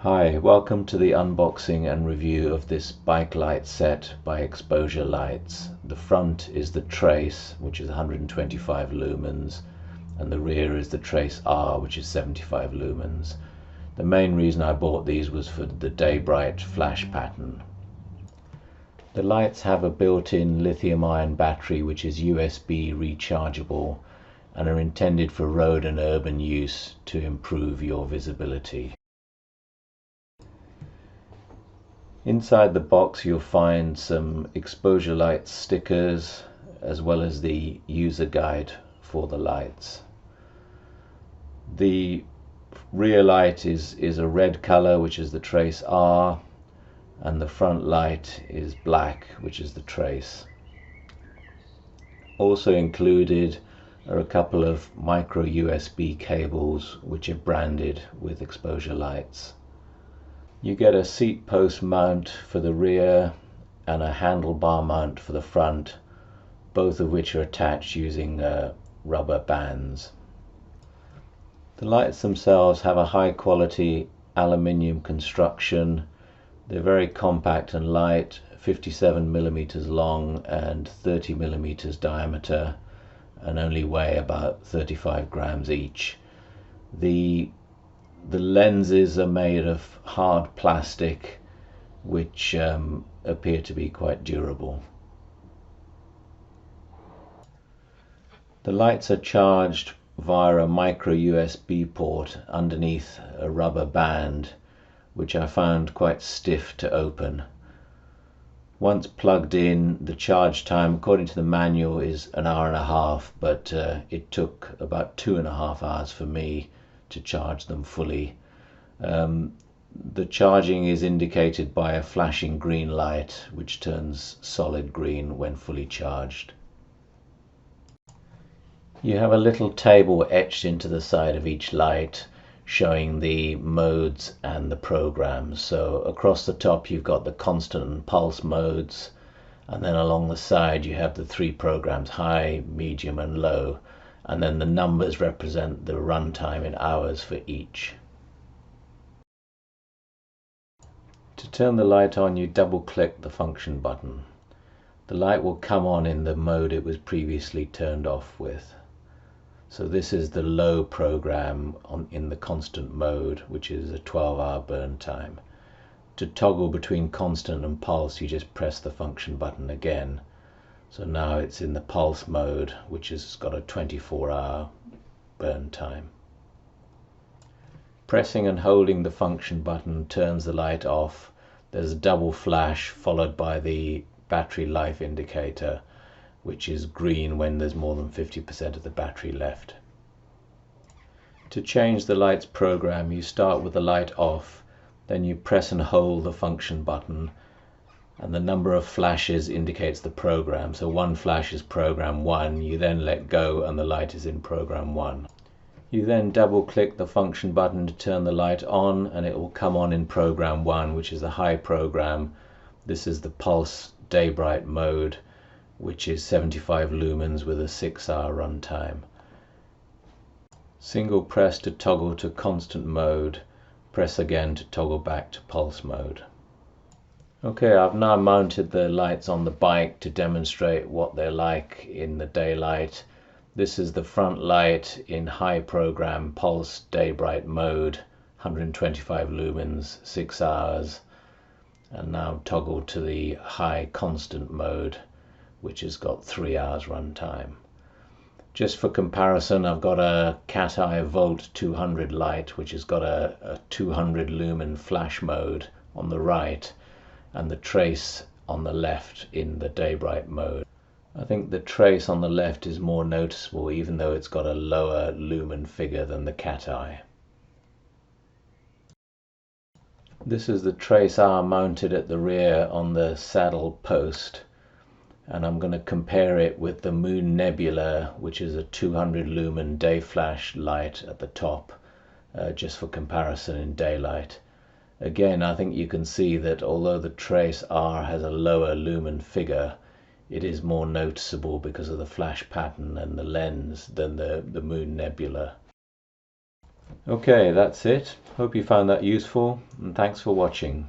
Hi, welcome to the unboxing and review of this bike light set by Exposure Lights. The front is the TRACE, which is 125 lumens, and the rear is the TRACE R, which is 75 lumens. The main reason I bought these was for the DayBright flash pattern. The lights have a built-in lithium-ion battery which is USB rechargeable and are intended for road and urban use to improve your visibility. Inside the box you'll find some Exposure Lights stickers as well as the user guide for the lights. The rear light is a red color, which is the TRACE R, and the front light is black, which is the TRACE. Also included are a couple of micro USB cables which are branded with Exposure Lights. You get a seat post mount for the rear and a handlebar mount for the front, both of which are attached using rubber bands. The lights themselves have a high quality aluminium construction. They're very compact and light, 57 millimeters long and 30 millimeters diameter, and only weigh about 35 grams each. The lenses are made of hard plastic which appear to be quite durable. The lights are charged via a micro USB port underneath a rubber band which I found quite stiff to open. Once plugged in, the charge time according to the manual is an hour and a half, but it took about 2.5 hours for me to charge them fully. The charging is indicated by a flashing green light which turns solid green when fully charged. You have a little table etched into the side of each light showing the modes and the programs. So across the top you've got the constant and pulse modes, and then along the side you have the 3 programs: high, medium and low, and then the numbers represent the runtime in hours for each. To turn the light on, you double click the function button. The light will come on in the mode it was previously turned off with. So this is the low program in the constant mode, which is a 12-hour burn time. To toggle between constant and pulse, you just press the function button again. So now it's in the pulse mode, which has got a 24-hour burn time. Pressing and holding the function button turns the light off. There's a double flash followed by the battery life indicator, which is green when there's more than 50% of the battery left. To change the light's program, you start with the light off, then you press and hold the function button, and the number of flashes indicates the program. So 1 flash is program 1, you then let go and the light is in program 1. You then double click the function button to turn the light on, and it will come on in program 1, which is the high program. This is the pulse DayBright mode, which is 75 lumens with a 6-hour runtime. Single press to toggle to constant mode, press again to toggle back to pulse mode. Okay, I've now mounted the lights on the bike to demonstrate what they're like in the daylight. This is the front light in high program pulse DayBright mode, 125 lumens, 6 hours, and now toggle to the high constant mode, which has got 3 hours runtime. Just for comparison, I've got a Cateye Volt200 light which has got a 200 lumen flash mode on the right and the TRACE on the left in the DayBright mode. I think the TRACE on the left is more noticeable, even though it's got a lower lumen figure than the Cateye. This is the TRACE R mounted at the rear on the saddle post, and I'm going to compare it with the Moon Nebula, which is a 200 lumen day flash light at the top, just for comparison in daylight. Again, I think you can see that although the TRACE R has a lower lumen figure, it is more noticeable because of the flash pattern and the lens than the Moon Nebula. Okay, that's it. Hope you found that useful, and thanks for watching.